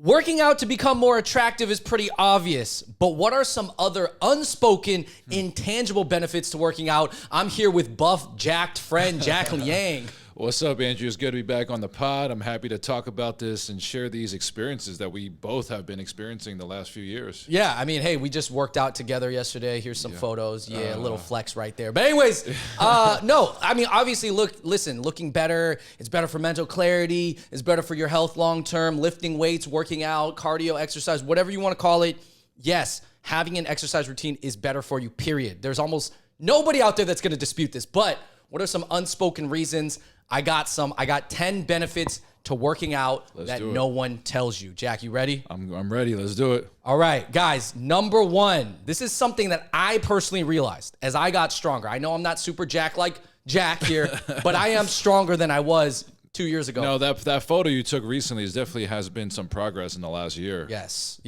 Working out to become more attractive is pretty obvious, but what are some other unspoken, intangible benefits to working out? I'm here with buff, jacked friend Jack Liang. What's up, Andrew? It's good to be back on the pod. I'm happy to talk about this and share these experiences that we both have been experiencing the last few years. Yeah, I mean, hey, we just worked out together yesterday. Here's some photos. Yeah, a little flex right there. But anyways, no, I mean, obviously, looking better. It's better for mental clarity. It's better for your health long term. Lifting weights, working out, cardio, exercise, whatever you want to call it. Yes, having an exercise routine is better for you, period. There's almost nobody out there that's going to dispute this. But what are some unspoken reasons? I got 10 benefits to working out that no one tells you. Jack, you ready? I'm ready. Let's do it. All right, guys, number one. This is something that I personally realized as I got stronger. I know I'm not super Jack like Jack here, but I am stronger than I was 2 years ago. No, that photo you took recently definitely has been some progress in the last year. Yes.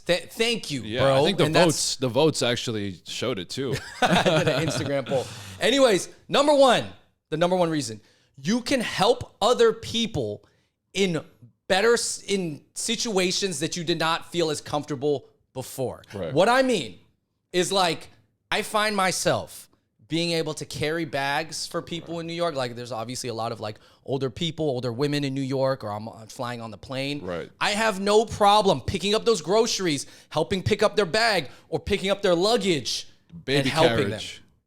Thank you, yeah, bro. I think the votes actually showed it too. I did an Instagram poll. Anyways, the number one reason. You can help other people in situations that you did not feel as comfortable before. Right. What I mean is, like, I find myself being able to carry bags for people in New York. Like, there's obviously a lot of like older people, older women in New York, or I'm flying on the plane. Right. I have no problem picking up those groceries, helping pick up their bag, or picking up their luggage and helping them.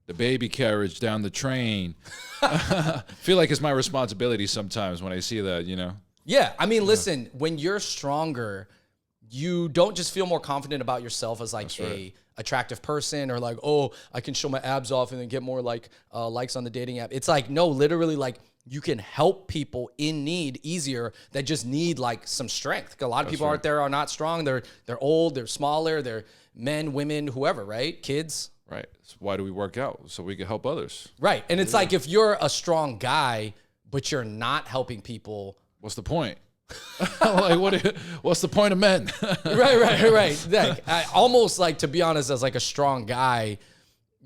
The baby carriage down the train. I feel like it's my responsibility sometimes when I see that, you know? Yeah. I mean, listen, when you're stronger, you don't just feel more confident about yourself as like attractive person, or like, oh, I can show my abs off and then get more like likes on the dating app. It's like, no, literally, like, you can help people in need easier that just need like some strength. A lot of people out there are not strong. They're old, they're smaller, they're men, women, whoever, right? Kids. Right. So why do we work out? So we can help others. Right. And it's like, if you're a strong guy, but you're not helping people. What's the point? Like, what's the point of men? Right. Like, I almost, like, to be honest, as like a strong guy,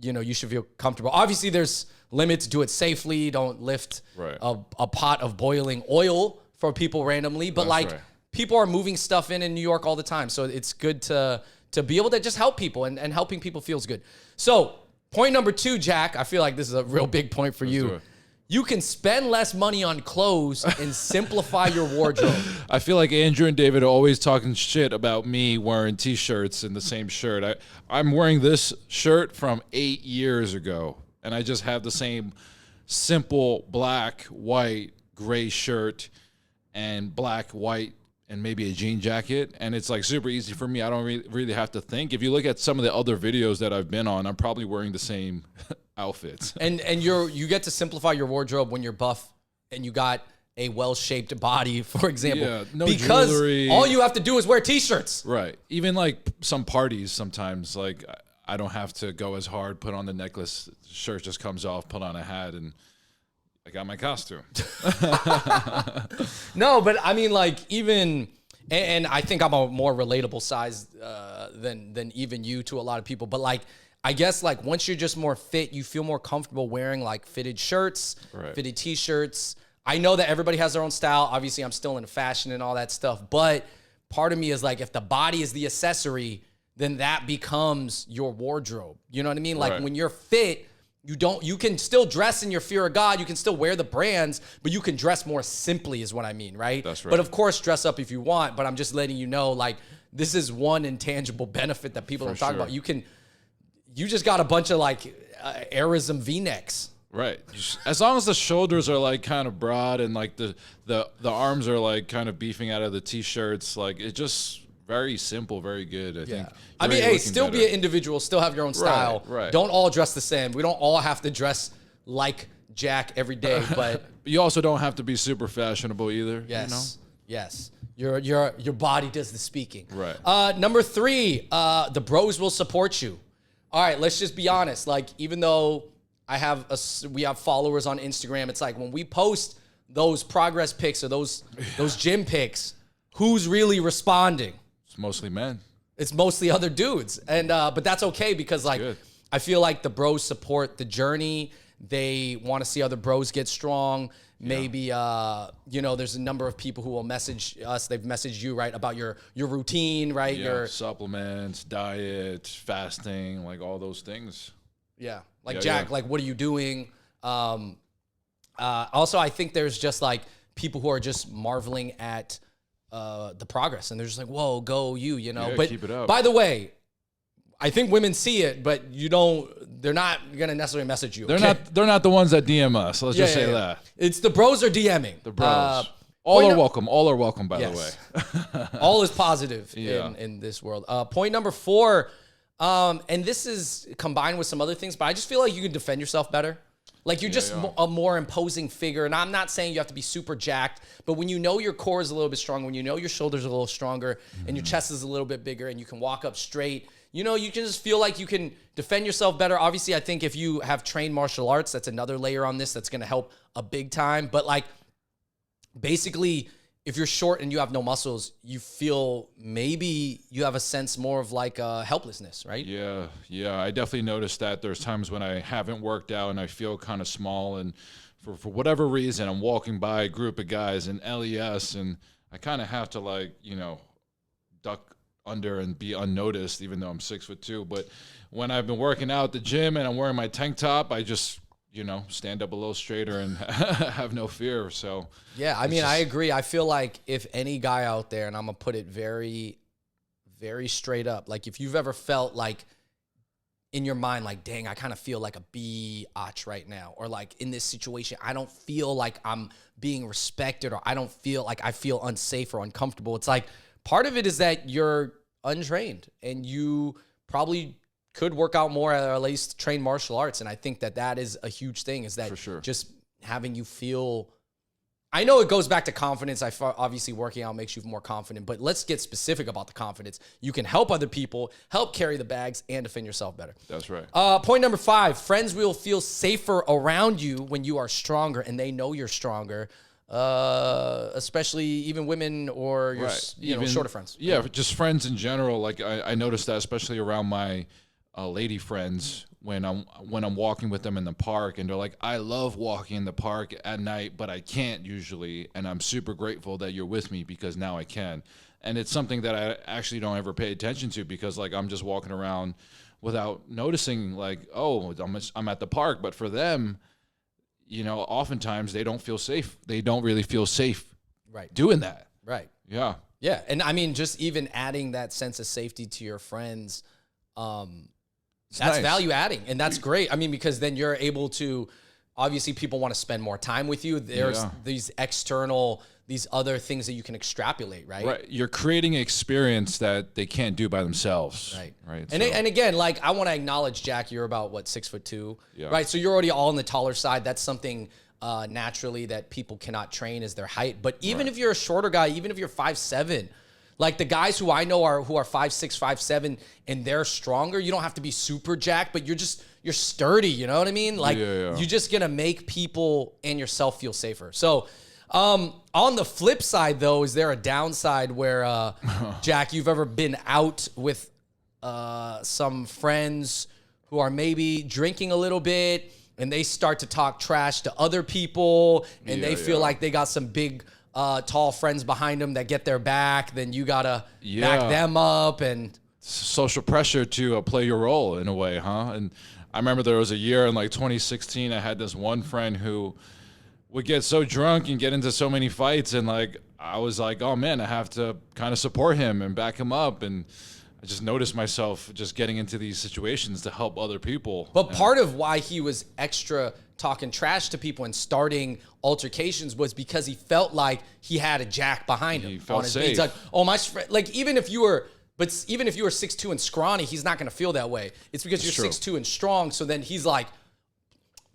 you know, you should feel comfortable. Obviously, there's limits. Do it safely. Don't lift a pot of boiling oil for people randomly. But people are moving stuff in New York all the time. So it's good to be able to just help people, and helping people feels good. So point number 2, Jack, I feel like this is a real big point for you. You can spend less money on clothes and simplify your wardrobe. I feel like Andrew and David are always talking shit about me wearing T-shirts and the same shirt. I'm wearing this shirt from 8 years ago, and I just have the same simple black, white, gray shirt and black, white, and maybe a jean jacket, and it's like super easy for me. I don't really have to think. If you look at some of the other videos that I've been on, I'm probably wearing the same outfits. And you get to simplify your wardrobe when you're buff and you got a well-shaped body, for example. Yeah, no because jewelry. All you have to do is wear T-shirts. Right. Even like some parties sometimes, like, I don't have to go as hard, put on the necklace, shirt just comes off, put on a hat, and I got my costume. No, but I mean, like, even, and I think I'm a more relatable size than even you to a lot of people. But like, I guess, like, once you're just more fit, you feel more comfortable wearing like fitted shirts, fitted T-shirts. I know that everybody has their own style. Obviously, I'm still into fashion and all that stuff. But part of me is like, if the body is the accessory, then that becomes your wardrobe. You know what I mean? Like, when you're fit, you can still dress in your fear of God. You can still wear the brands, but you can dress more simply is what I mean, right? That's right. But of course, dress up if you want, but I'm just letting you know, like, this is one intangible benefit that people don't talk about. You just got a bunch of like Arism V-necks. Right. As long as the shoulders are like kind of broad and like the arms are like kind of beefing out of the T-shirts, like, it's just very simple, very good. I think. I mean, hey, still be an individual, still have your own style. Right. Don't all dress the same. We don't all have to dress like Jack every day, but you also don't have to be super fashionable either. Yes. You know? Yes. Your body does the speaking. Right. Number 3, the bros will support you. All right, let's just be honest. Like, even though we have followers on Instagram, it's like when we post those progress pics or those gym pics, who's really responding? It's mostly men. It's mostly other dudes. And but that's okay, because like, I feel like the bros support the journey. They want to see other bros get strong. Maybe, you know, there's a number of people who will message us. They've messaged you, right, about your routine, right? Yeah, Your supplements, diet, fasting, like all those things. Yeah. Like, Yeah, Jack, yeah. like, what are you doing? Also, I think there's just like people who are just marveling at the progress, and they're just like, whoa, go you know? Yeah, But keep it up. by the way, I think women see it, but they're not going to necessarily message you. They're okay? not the ones that DM us. Let's just say that. It's the bros are DMing. The bros. All All are welcome. All are welcome, by the Yes. way. All is positive Yeah. in this world. Point number 4, and this is combined with some other things, but I just feel like you can defend yourself better. Like, you're just a more imposing figure. And I'm not saying you have to be super jacked, but when you know your core is a little bit stronger, when you know your shoulders are a little stronger, and your chest is a little bit bigger, and you can walk up straight, you know, you can just feel like you can defend yourself better. Obviously, I think if you have trained martial arts, that's another layer on this that's going to help a big time. But, like, basically, if you're short and you have no muscles, you feel maybe you have a sense more of like helplessness, right? Yeah, I definitely noticed that. There's times when I haven't worked out and I feel kind of small, and for whatever reason, I'm walking by a group of guys in LES, and I kind of have to, like, you know, duck under and be unnoticed, even though I'm 6'2". But when I've been working out at the gym and I'm wearing my tank top, I just, you know, stand up a little straighter and have no fear. So yeah, I mean, I agree. I feel like if any guy out there, and I'm gonna put it very, very straight up, like if you've ever felt like in your mind, like, dang, I kind of feel like a biatch right now, or like in this situation, I don't feel like I'm being respected, or I don't feel like I feel unsafe or uncomfortable. It's like part of it is that you're untrained and you probably could work out more, or at least train martial arts. And I think that that is a huge thing, is that For sure. just having you feel, I know it goes back to confidence. Obviously working out makes you more confident, but let's get specific about the confidence. You can help other people, help carry the bags, and defend yourself better. that's right. Point number 5, friends will feel safer around you when you are stronger and they know you're stronger. Especially even women or your you know, shorter friends. Yeah, just friends in general. Like I noticed that, especially around my lady friends, when I'm walking with them in the park, and they're like, I love walking in the park at night, but I can't usually, and I'm super grateful that you're with me because now I can. And it's something that I actually don't ever pay attention to, because like I'm just walking around without noticing, like, oh, I'm at the park. But for them, you know, oftentimes they don't feel safe. They don't really feel safe doing that. Right. Yeah. Yeah. And I mean, just even adding that sense of safety to your friends, that's nice. value adding. And that's great. I mean, because then you're able to, obviously people want to spend more time with you. There's these these other things that you can extrapolate, right? Right. You're creating an experience that they can't do by themselves. Right. Right. And again, like, I want to acknowledge, Jack, you're about, what, 6'2", Yeah. right? So you're already all on the taller side. That's something naturally that people cannot train, is their height. But even if you're a shorter guy, even if you're 5'7", like the guys who I know who are 5'6", 5'7", and they're stronger, you don't have to be super jacked, but you're sturdy, you know what I mean? Like, you're just going to make people and yourself feel safer. So, on the flip side, though, is there a downside where, Jack, you've ever been out with some friends who are maybe drinking a little bit, and they start to talk trash to other people, and they feel like they got some big, tall friends behind them that get their back, then you gotta back them up, and social pressure to play your role in a way, huh? And I remember there was a year in like 2016, I had this one friend who would get so drunk and get into so many fights, and like I was like, oh man, I have to kind of support him and back him up. And I just noticed myself just getting into these situations to help other people. But part of why he was extra talking trash to people and starting altercations was because he felt like he had a jack behind him. He felt on his safe. He's like, oh, my friend, like, even if you were 6'2" and scrawny, he's not going to feel that way. It's because you're 6'2" and strong. So then he's like,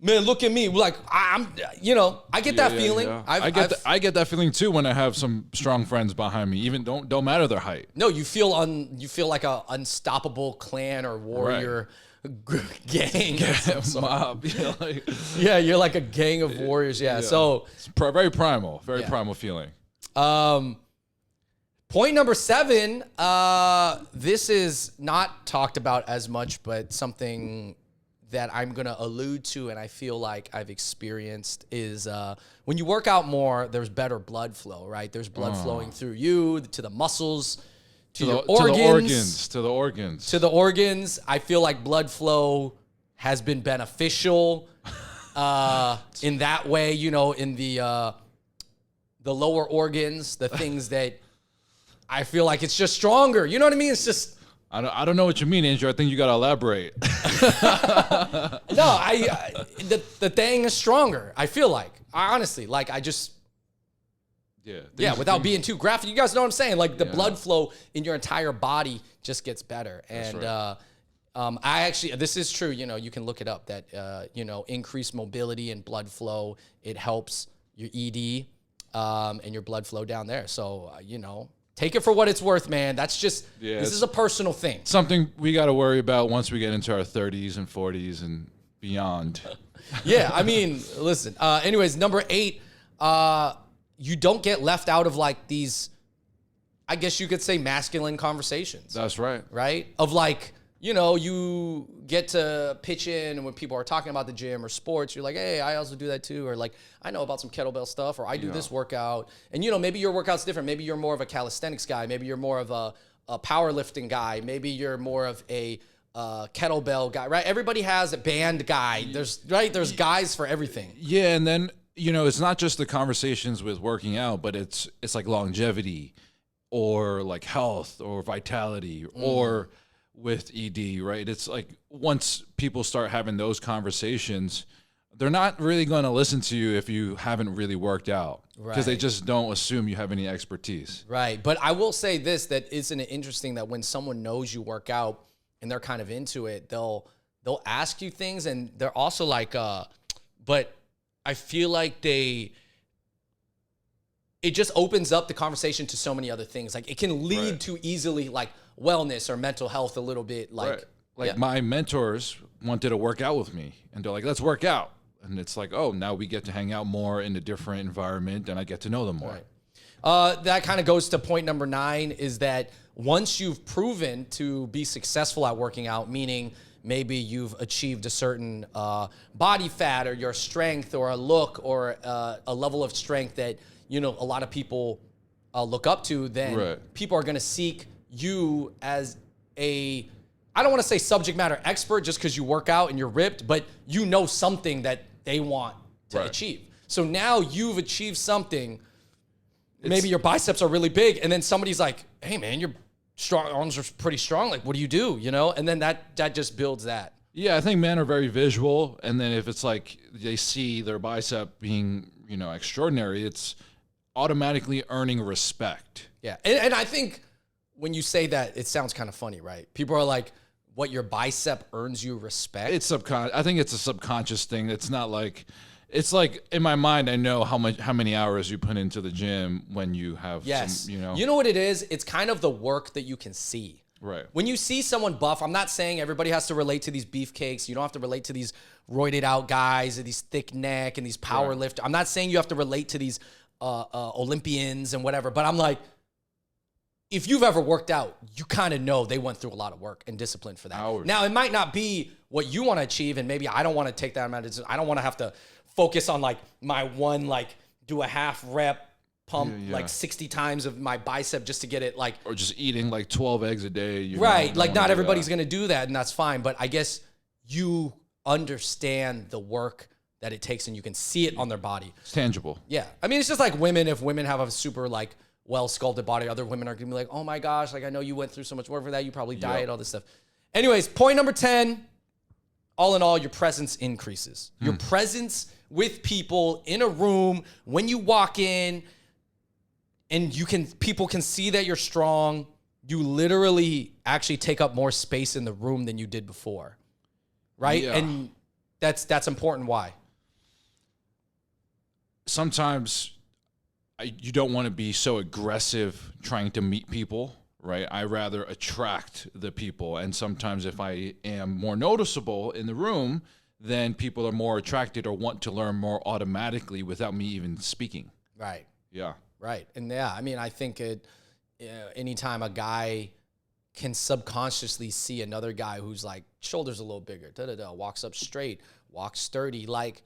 man, look at me. Like, I'm, you know, I get that feeling. Yeah. I get that feeling too when I have some strong friends behind me. Even don't matter their height. No, you feel like a unstoppable clan or warrior gang. Mob. Yeah, you're like a gang of warriors. Yeah. So it's very primal, primal feeling. Point number 7. This is not talked about as much, but something that I'm going to allude to, and I feel like I've experienced, is when you work out more, there's better blood flow, right? There's blood flowing through you, to the muscles, to your organs. To the organs. To the organs. I feel like blood flow has been beneficial in that way, you know, in the lower organs, the things that I feel like it's just stronger. You know what I mean? It's just... I don't know what you mean, Andrew. I think you got to elaborate. No, the thing is stronger. I feel like, honestly, like I just... Yeah, without being too graphic, you guys know what I'm saying? Like the blood flow in your entire body just gets better. And right. I actually, this is true, you know, you can look it up, that, you know, increased mobility and blood flow, it helps your ED and your blood flow down there. So, you know, take it for what it's worth, man. That's just, this is a personal thing. Something we got to worry about once we get into our 30s and 40s and beyond. Yeah, I mean, listen, anyways, number 8, you don't get left out of like these, I guess you could say, masculine conversations. That's right. Right? Of like, you know, you get to pitch in, and when people are talking about the gym or sports, you're like, hey, I also do that too. Or like, I know about some kettlebell stuff, or I do this workout. And, you know, maybe your workout's different. Maybe you're more of a calisthenics guy. Maybe you're more of a powerlifting guy. Maybe you're more of a kettlebell guy, right? Everybody has a band guy. There's guys for everything. Yeah, and then, you know, it's not just the conversations with working out, but it's like longevity or like health or vitality or with ED, right? It's like once people start having those conversations, they're not really going to listen to you if you haven't really worked out, because they just don't assume you have any expertise. Right. But I will say this, that isn't it interesting that when someone knows you work out and they're kind of into it, they'll ask you things, and they're also like, but I feel like it just opens up the conversation to so many other things. Like it can lead to easily like wellness or mental health a little bit. Like, my mentors wanted to work out with me, and they're like, let's work out. And it's like, oh, now we get to hang out more in a different environment, and I get to know them more. Right. That kind of goes to point number 9, is that once you've proven to be successful at working out, meaning maybe you've achieved a certain body fat or your strength or a look or a level of strength that, you know, a lot of people look up to, then people are going to seek you as I don't want to say subject matter expert just because you work out and you're ripped, but you know something that they want to achieve. So now you've achieved something. Maybe your biceps are really big, and then somebody's like, hey man, your arms are pretty strong. Like, what do you do? You know? And then that just builds that. Yeah, I think men are very visual, and then if it's like they see their bicep being, you know, extraordinary, it's automatically earning respect. Yeah, and I think when you say that, it sounds kind of funny, right? People are like, what, your bicep earns you respect? It's I think it's a subconscious thing. It's not like, it's like in my mind, I know how many hours you put into the gym when you have some, you know. You know what it is? It's kind of the work that you can see. Right. When you see someone buff, I'm not saying everybody has to relate to these beefcakes. You don't have to relate to these roided out guys or these thick neck and these power lifters. I'm not saying you have to relate to these Olympians and whatever, but I'm like, if you've ever worked out, you kind of know they went through a lot of work and discipline for that. Hours. Now, it might not be what you want to achieve, and maybe I don't want to take that amount of, I don't want to have to focus on like my one, like do a half rep pump like 60 times of my bicep just to get it like. Or just eating like 12 eggs a day. Right. Like not everybody's going to do that, and that's fine. But I guess you understand the work that it takes, and you can see it on their body. It's tangible. Yeah. I mean, it's just like women. If women have a super like well-sculpted body, other women are going to be like, oh my gosh, like I know you went through so much work for that. You probably diet, all this stuff. Anyways, point number 10, all in all, your presence increases. Your presence with people in a room, when you walk in, and people can see that you're strong, you literally actually take up more space in the room than you did before. Right? Yeah. And that's important. Why? Sometimes you don't want to be so aggressive trying to meet people, right? I rather attract the people. And sometimes if I am more noticeable in the room, then people are more attracted or want to learn more automatically without me even speaking. Right. Yeah. Right. And yeah, I mean, I think anytime a guy can subconsciously see another guy who's like shoulders a little bigger, walks up straight, walks sturdy, like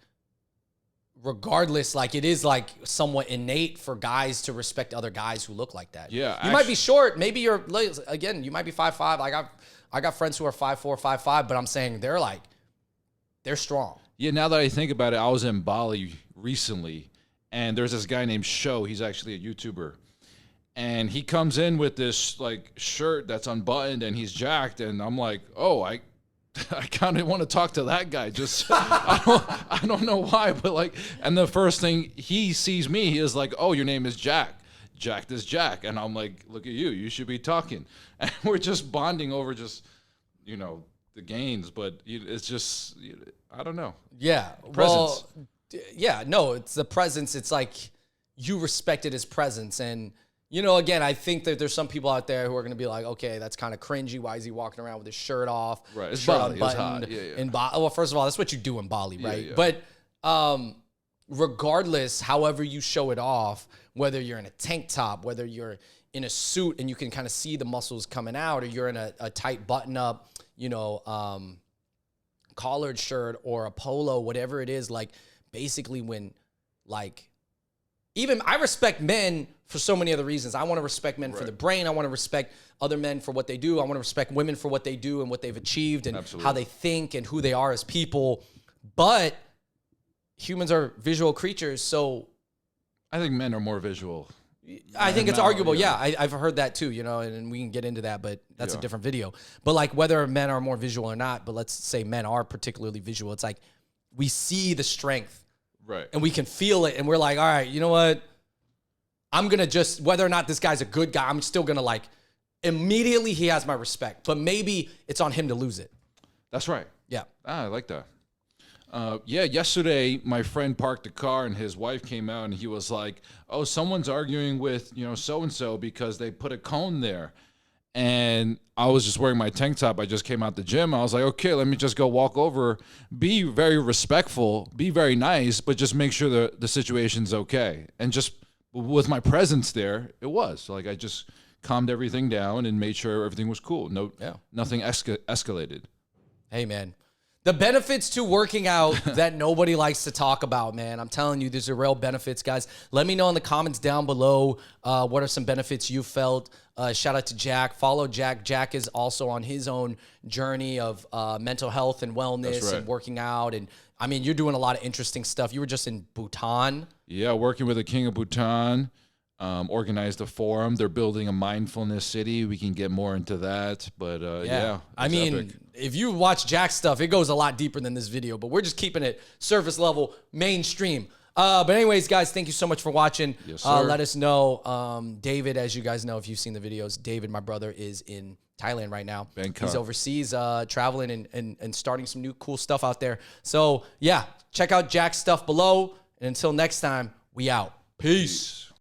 regardless, like it is like somewhat innate for guys to respect other guys who look like that. Yeah, you might be short, maybe you're again, you might be 5'5". I got friends who are 5'4", 5'5", but I'm saying they're strong. Yeah, now that I think about it, I was in Bali recently, and there's this guy named Sho. He's actually a YouTuber. And he comes in with this like shirt that's unbuttoned and he's jacked, and I'm like, oh, I kind of want to talk to that guy. Just I don't know why, but like, and the first thing he sees me, he is like, oh, your name is Jack. Jack is Jack, and I'm like, look at you. You should be talking. And we're just bonding over just the gains, but it's just I don't know. Yeah, Presence. well, yeah, no, it's the presence. It's like you respected his presence. And, again, I think that there's some people out there who are going to be like, okay, that's kind of cringy. Why is he walking around with his shirt off? Right, it's shirt Bali. It's unbuttoned hot. Yeah, yeah. in Bali. Well, first of all, that's what you do in Bali, right? Yeah, yeah. But regardless, however you show it off, whether you're in a tank top, whether you're in a suit and you can kind of see the muscles coming out, or you're in a tight button-up, collared shirt or a polo, whatever it is, like basically when like even I respect men for so many other reasons. I want to respect men for the brain. I want to respect other men for what they do. I want to respect women for what they do and what they've achieved and how they think and who they are as people. But humans are visual creatures, so I think men are more visual. I think it's arguable. Yeah, I've heard that too, and we can get into that, but that's a different video. But like whether men are more visual or not, but let's say men are particularly visual. It's like we see the strength, right, and we can feel it, and we're like, all right, you know what? I'm gonna just whether or not this guy's a good guy, I'm still gonna like immediately he has my respect, but maybe it's on him to lose it. That's right. Yeah. I like that. Yesterday, my friend parked the car and his wife came out and he was like, oh, someone's arguing with, so-and-so because they put a cone there. And I was just wearing my tank top. I just came out the gym. I was like, okay, let me just go walk over, be very respectful, be very nice, but just make sure the situation's okay. And just with my presence there, it was. Like I just calmed everything down and made sure everything was cool. Nothing escalated. Hey, man. The benefits to working out that nobody likes to talk about, man. I'm telling you, these are real benefits, guys. Let me know in the comments down below what are some benefits you felt. Shout out to Jack. Follow Jack. Jack is also on his own journey of mental health and wellness and working out. And, I mean, you're doing a lot of interesting stuff. You were just in Bhutan. Yeah, working with the King of Bhutan. Organized a forum. They're building a mindfulness city. We can get more into that, but yeah. I mean, epic. If you watch Jack's stuff, it goes a lot deeper than this video, but we're just keeping it surface level, mainstream. But anyways, guys, thank you so much for watching. Yes, sir. Let us know. David, as you guys know, if you've seen the videos, David, my brother, is in Thailand right now. Bangkok. He's overseas traveling and starting some new cool stuff out there. So, yeah, check out Jack's stuff below. And until next time, we out. Peace.